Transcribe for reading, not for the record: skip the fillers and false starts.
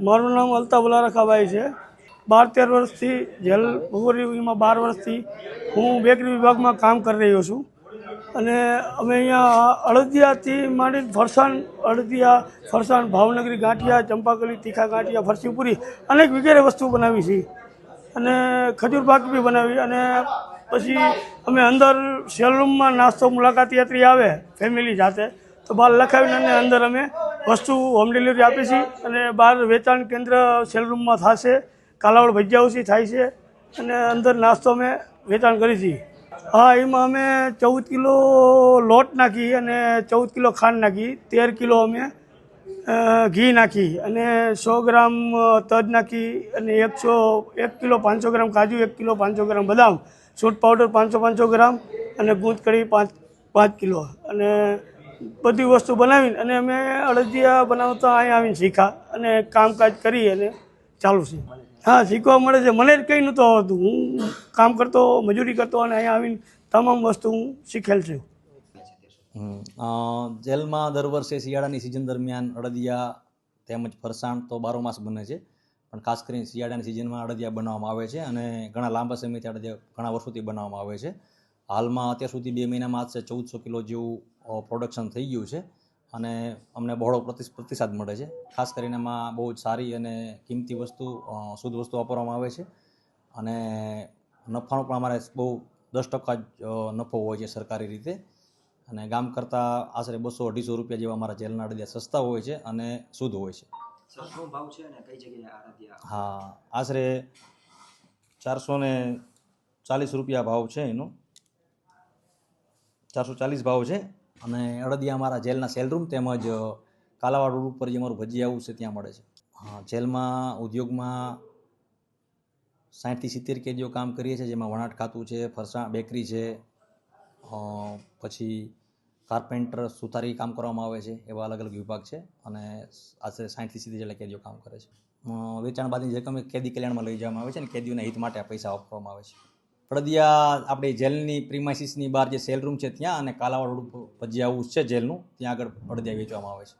મારું નામ અલ્તાફ રખાભાઈ છે. 12-13 વર્ષથી જેલ ભગોરીમાં 12 વર્ષથી હું બેકરી વિભાગમાં કામ કરી રહ્યો છું. અને અમે અહીંયા અડદિયાથી માંડી ફરસાણ ભાવનગરી ગાંઠિયા, ચંપાકલી તીખા ગાંઠિયા, ફરસીપુરી અનેક વગેરે વસ્તુ બનાવી છે. અને ખજૂર પાક બી બનાવી. અને પછી અમે અંદર સેલ રૂમમાં નાસ્તો મુલાકાતી યાત્રી આવે ફેમિલી સાથે તો બહાર લખાવીને અને અંદર અમે વસ્તુ હોમ ડિલિવરી આપી છીએ. અને બહાર વેચાણ કેન્દ્ર સેલ રૂમમાં થશે, કાલાવડ ભજીયા ઓછી થાય છે. અને અંદર નાસ્તો અમે વેચાણ કરી છીએ. હા, એમાં અમે 14 કિલો લોટ નાખી અને 14 કિલો ખાંડ નાખી, 13 કિલો અમે ઘી નાખી અને 100 ગ્રામ તજ નાખી અને 1 કિલો 500 ગ્રામ કાજુ, 1 કિલો 500 ગ્રામ બદામ, સૂંઠ પાવડર 500 ગ્રામ અને ગૂંદ કઢી 5 કિલો અને બધી વસ્તુ બનાવીને અને અમે અડદિયા બનાવતા અહીંયા આવીને શીખ્યા અને કામકાજ કરી અને ચાલુ છે. હા, શીખવા મળે છે. મને જ કંઈ નહોતું આવડતું. હું કામ કરતો, મજૂરી કરતો અને અહીંયા આવીને તમામ વસ્તુ હું શીખેલ છું. જેલમાં દર વર્ષે શિયાળાની સિઝન દરમિયાન અડદિયા તેમજ ફરસાણ તો બારોમાસ બને છે, પણ ખાસ કરીને શિયાળાની સિઝનમાં અડદિયા બનાવવામાં આવે છે અને ઘણા લાંબા સમયથી અડદિયા ઘણા વર્ષોથી બનાવવામાં આવે છે. હાલમાં અત્યાર સુધી 2 મહિનામાં આશરે 1400 કિલો જેવું પ્રોડક્શન થઈ ગયું છે અને અમને બહોળો પ્રતિસાદ મળે છે. ખાસ કરીને એમાં બહુ જ સારી અને કિંમતી વસ્તુ, શુદ્ધ વસ્તુ વાપરવામાં આવે છે અને નફાનો પણ અમારે બહુ 10% જ નફો હોય છે સરકારી રીતે. અને ગામ કરતાં આશરે 200-250 રૂપિયા જેવા અમારા જેલના અડદિયા સસ્તા હોય છે અને શુદ્ધ હોય છે. શું ભાવ છે અને કઈ જગ્યાએ અડદિયા? હા, આશરે 440 રૂપિયા ભાવ છે એનો, 440 ભાવ છે. અને અડદિયા અમારા જેલના સેલરૂમ તેમજ કાલાવાડ રોડ ઉપર જે અમારું ભજીયા હાઉસ છે ત્યાં મળે છે. હા, જેલમાં ઉદ્યોગમાં 60થી 70 કેદીઓ કામ કરીએ છીએ, જેમાં વણાટ ખાતું છે, ફરસાણ બેકરી છે, પછી કાર્પેન્ટર સુથારી કામ કરવામાં આવે છે, એવા અલગ અલગ વિભાગ છે અને આશરે 60થી 70 જેટલા કેદીઓ કામ કરે છે. વેચાણ બાદની રકમ કેદી કલ્યાણમાં લઈ જવામાં આવે છે અને કેદીઓના હિત માટે આ પૈસા વાપરવામાં આવે છે. અડદિયા આપણી જેલની પ્રિમાઇસીસની બહાર જે સેલ રૂમ છે ત્યાં અને કાલાવાડ રોડ ઉપર ભજીયા હાઉસ છે જેલનું, ત્યાં આગળ અડદિયા વેચવામાં આવે છે.